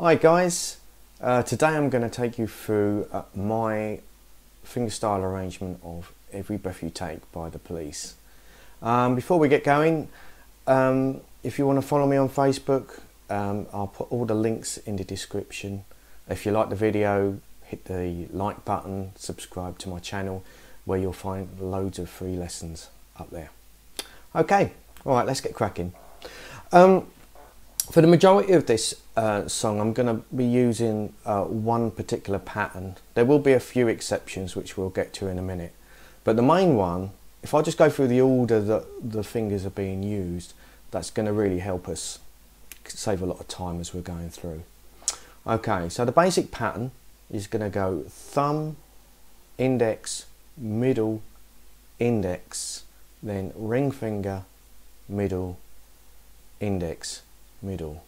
Hi guys, today I'm going to take you through my fingerstyle arrangement of Every Breath You Take by The Police. Before we get going, if you want to follow me on Facebook, I'll put all the links in the description. If you like the video, hit the like button, subscribe to my channel where you'll find loads of free lessons up there. Okay, alright, let's get cracking. For the majority of this song, I'm going to be using one particular pattern. There will be a few exceptions which we'll get to in a minute, but the main one, if I just go through the order that the fingers are being used, that's going to really help us save a lot of time as we're going through. Okay, so the basic pattern is going to go thumb, index, middle, index, then ring finger, middle, index, middle,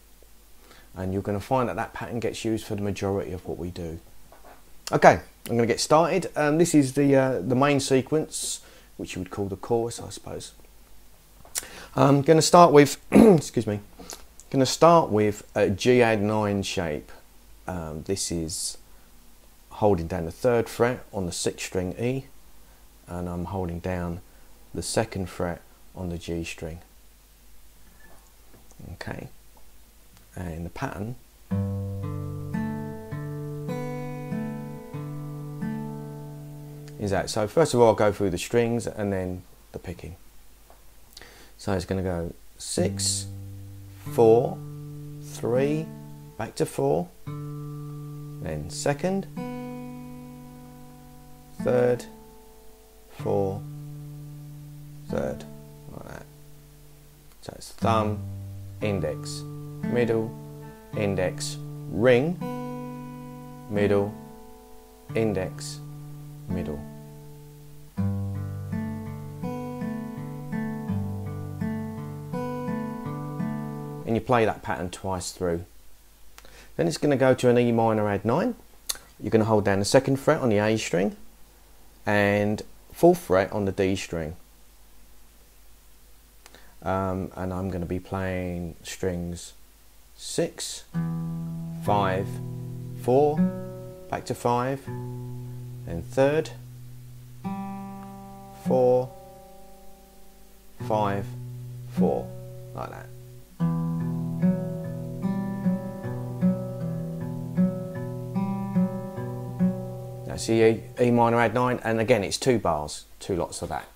and you're going to find that that pattern gets used for the majority of what we do. Okay, I'm going to get started. This is the main sequence, which you would call the chorus, I suppose. I'm going to start with excuse me, going to start with a G add 9 shape. This is holding down the 3rd fret on the 6th string E, and I'm holding down the 2nd fret on the G string. Okay, and the pattern is that. So first of all, I'll go through the strings and then the picking. So it's going to go 6, 4, 3, back to 4, then 2nd, 3rd, 4, 3rd, like that. So it's thumb, index, middle, index, ring, middle, index, middle. And you play that pattern twice through. Then it's going to go to an E minor add 9. You're going to hold down the 2nd fret on the A string and 4th fret on the D string. And I'm going to be playing strings 6, 5, 4, back to 5, then 3rd, 4, 5, 4, like that. That's the E minor add 9, and again it's 2 bars, 2 lots of that.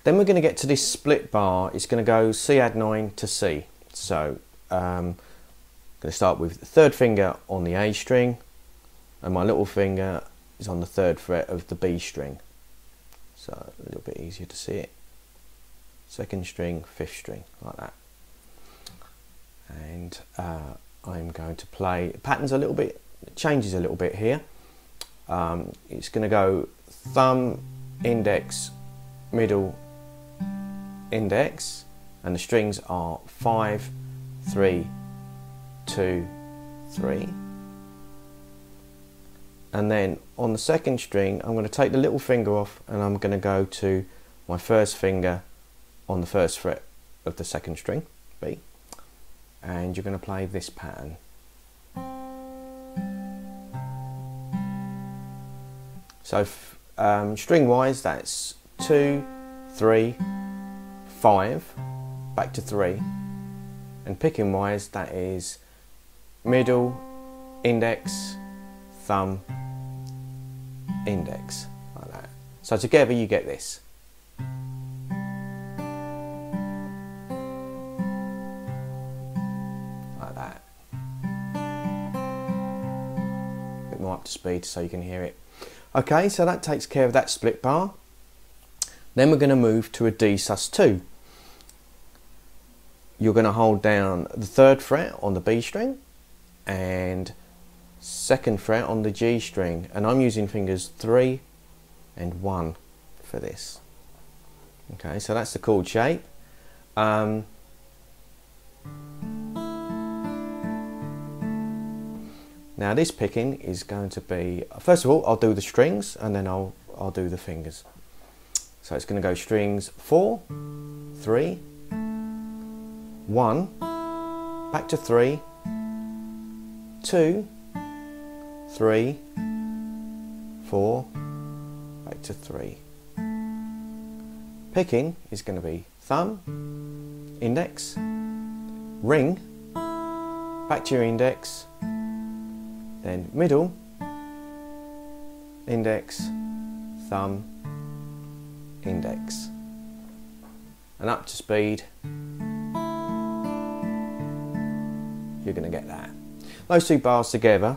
Then we're going to get to this split bar. It's going to go C add 9 to C. So I'm going to start with the 3rd finger on the A string, and my little finger is on the 3rd fret of the B string. So a little bit easier to see it. 2nd string, 5th string, like that. And I'm going to play patterns a little bit, it changes a little bit here. It's going to go thumb, index, middle, index, and the strings are 5, 3, 2, 3. And then on the 2nd string, I'm going to take the little finger off and I'm going to go to my 1st finger on the 1st fret of the 2nd string, B, and you're going to play this pattern. So string wise, that's 2, 3, 5, back to 3, and picking wise, that is middle, index, thumb, index, like that. So together you get this. Like that. A bit more up to speed so you can hear it. Okay, so that takes care of that split bar. Then we're going to move to a D sus2. You're going to hold down the 3rd fret on the B string and 2nd fret on the G string, and I'm using fingers 3 and 1 for this. Okay, so that's the chord shape. Now this picking is going to be, first of all I'll do the strings and then I'll do the fingers. So it's going to go strings 4, 3, 1, back to 3, 2, 3, 4, back to 3. Picking is going to be thumb, index, ring, back to your index, then middle, index, thumb, index, and up to speed, you're going to get that. Those two bars together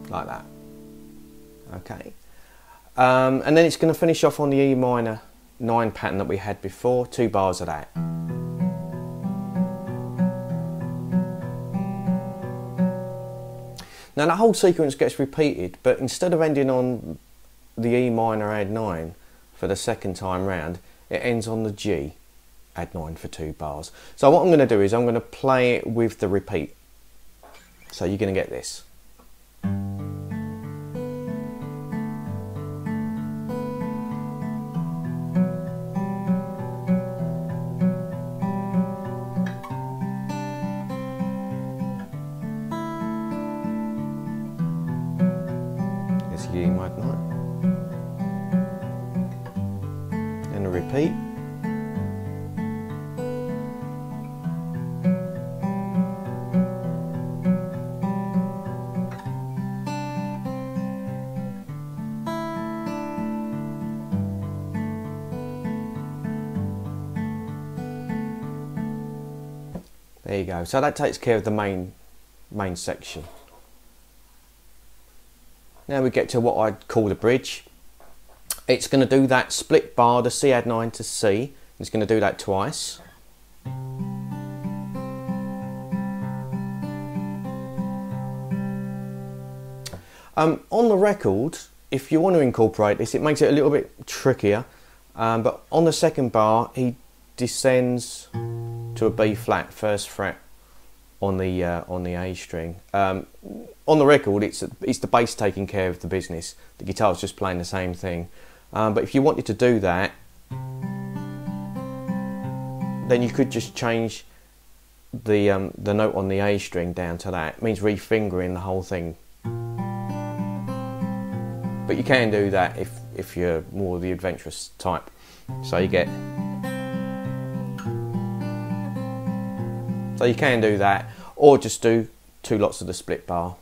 like that. Okay, and then it's going to finish off on the E minor 9 pattern that we had before, 2 bars of that. Now the whole sequence gets repeated, but instead of ending on the E minor add 9 for the second time round, it ends on the G add 9 for 2 bars. So what I'm going to do is I'm going to play it with the repeat. So you're going to get this. E minor 9 and a repeat, there you go. So that takes care of the main section. Now we get to what I'd call the bridge. It's going to do that split bar, the C add 9 to C. It's going to do that twice. On the record, if you want to incorporate this, it makes it a little bit trickier. But on the second bar, he descends to a B flat, first fret on the A string. On the record, it's the bass taking care of the business. The guitar's just playing the same thing. But if you wanted to do that, then you could just change the note on the A string down to that. It means refingering the whole thing. But you can do that if you're more the adventurous type. So you get. So you can do that, or just do 2 lots of the split bar.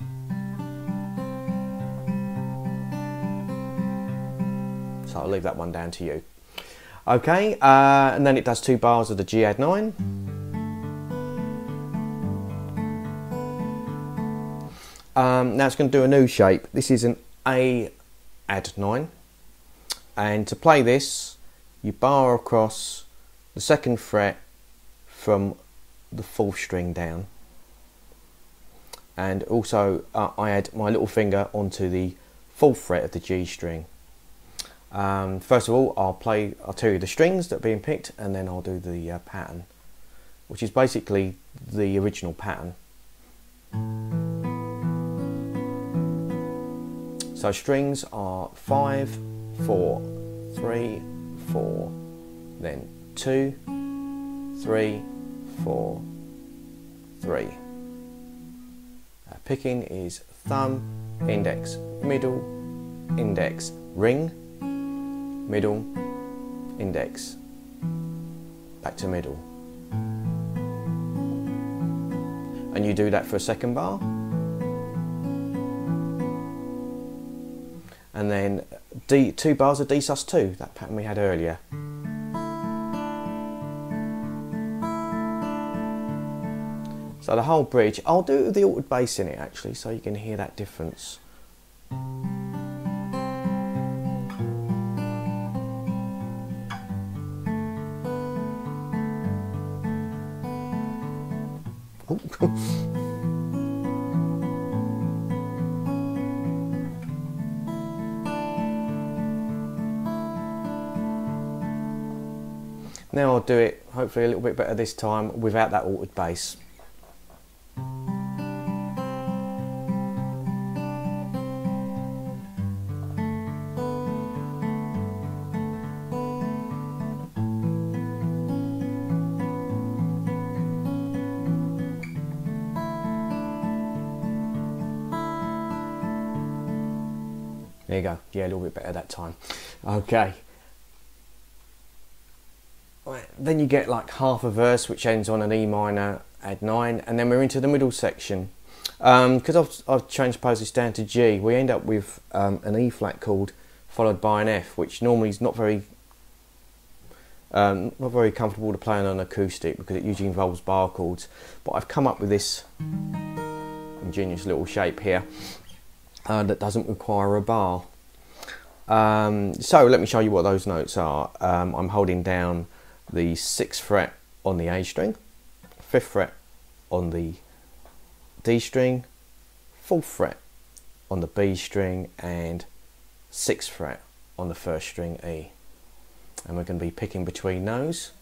So I'll leave that one down to you. Okay, and then it does 2 bars of the G add 9. Now it's going to do a new shape. This is an A add 9, and to play this, you bar across the 2nd fret from the 4th string down, and also I add my little finger onto the 4th fret of the G string. First of all, I'll tell you the strings that are being picked, and then I'll do the pattern, which is basically the original pattern. So strings are 5, 4, 3, 4, then 2, 3, 4, 3. Picking is thumb, index, middle, index, ring, middle, index, back to middle. And you do that for a 2nd bar. And then 2 bars of D sus2, that pattern we had earlier. So the whole bridge, I'll do the altered bass in it actually, so you can hear that difference. Now I'll do it hopefully a little bit better this time without that altered bass. There you go. Yeah, a little bit better that time. Okay. Right, then you get like half a verse which ends on an E minor add 9, and then we're into the middle section. Because I've transposed this down to G, we end up with an E flat chord followed by an F, which normally is not very comfortable to play on an acoustic because it usually involves bar chords. But I've come up with this ingenious little shape here that doesn't require a bar. So let me show you what those notes are. I'm holding down the 6th fret on the A string, 5th fret on the D string, 4th fret on the B string, and 6th fret on the 1st string E. And we're going to be picking between those.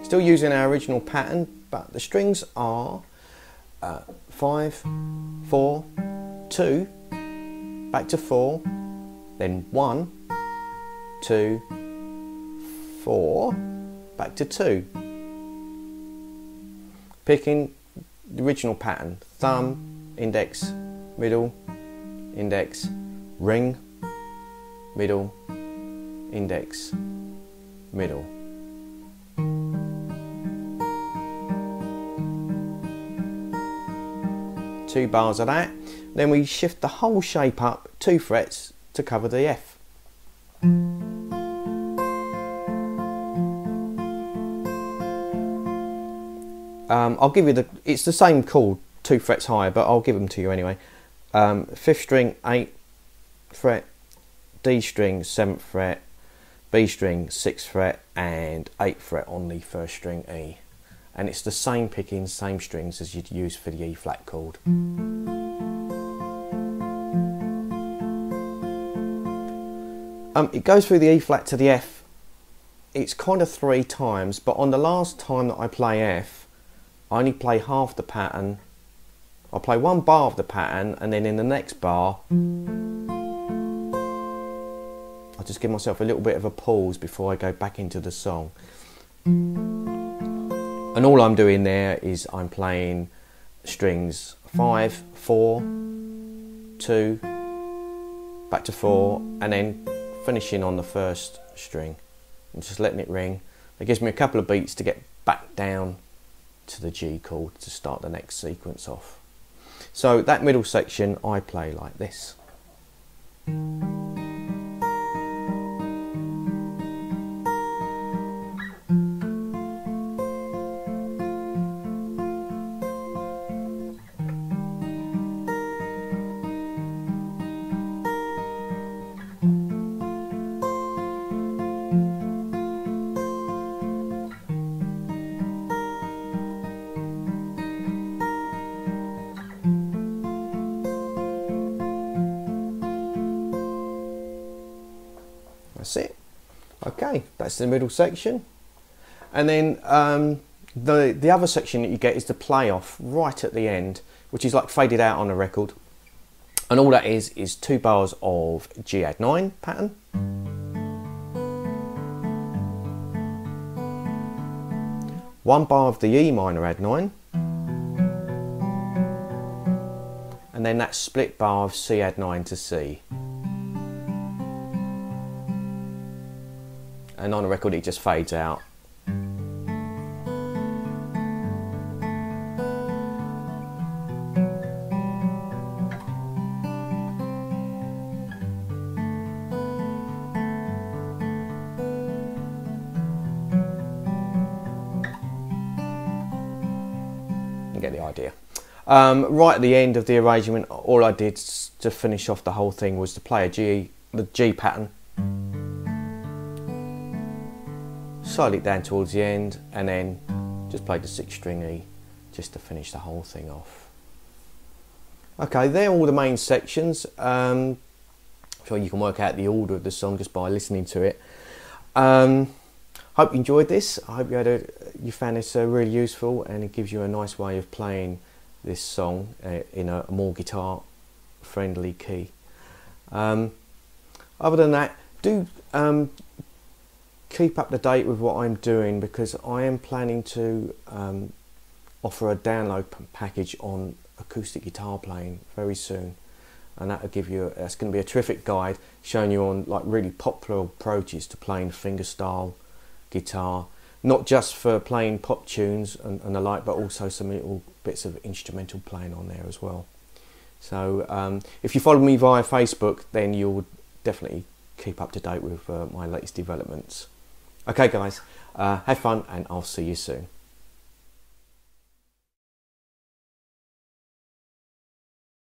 Still using our original pattern, but the strings are 5, 4, 2, back to 4, then 1, 2, 4, back to 2. Picking the original pattern: thumb, index, middle, index, ring, middle, index, middle. Two bars of that. Then we shift the whole shape up 2 frets to cover the F. I'll give you it's the same chord, 2 frets higher, but I'll give them to you anyway. 5th string, 8th fret, D string, 7th fret, B string, 6th fret, and 8th fret on the 1st string E. And it's the same picking, same strings as you'd use for the E flat chord. It goes through the E flat to the F. It's kind of 3 times, but on the last time that I play F, I only play half the pattern. I'll play 1 bar of the pattern, and then in the next bar I'll just give myself a little bit of a pause before I go back into the song. And all I'm doing there is I'm playing strings 5, 4, 2, back to 4, and then finishing on the 1st string and just letting it ring. It gives me a couple of beats to get back down to the G chord to start the next sequence off. So that middle section I play like this. That's it. Okay, that's the middle section. And then the other section that you get is the playoff right at the end, which is like faded out on a record. And all that is 2 bars of G add 9 pattern. One bar of the E minor add 9. And then that split bar of C add 9 to C. And on a record it just fades out. You get the idea. Right at the end of the arrangement, all I did to finish off the whole thing was to play the G pattern, slide it down towards the end, and then just played the 6th string E just to finish the whole thing off. Okay, they're all the main sections. I'm sure you can work out the order of the song just by listening to it. Hope you enjoyed this. I hope you found this really useful, and it gives you a nice way of playing this song in a more guitar friendly key. Other than that, do keep up to date with what I'm doing, because I am planning to offer a download package on acoustic guitar playing very soon, and that'll give you that's going to be a terrific guide showing you on like really popular approaches to playing fingerstyle guitar, not just for playing pop tunes and the like, but also some little bits of instrumental playing on there as well. So if you follow me via Facebook, then you'll definitely keep up to date with my latest developments. Okay guys, have fun, and I'll see you soon.